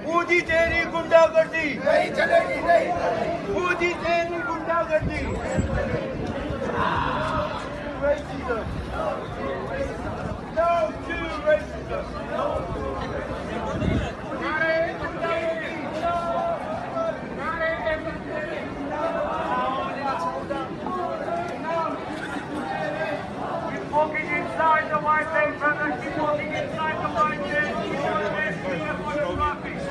मोदी तेरी गुंडागर्दी नहीं चलेगी, नहीं चलेगी। मोदी तेरी गुंडागर्दी। No to racism. Keep walking inside the white tent, brother. Keep walking inside the white tent. Keep walking inside the white tent.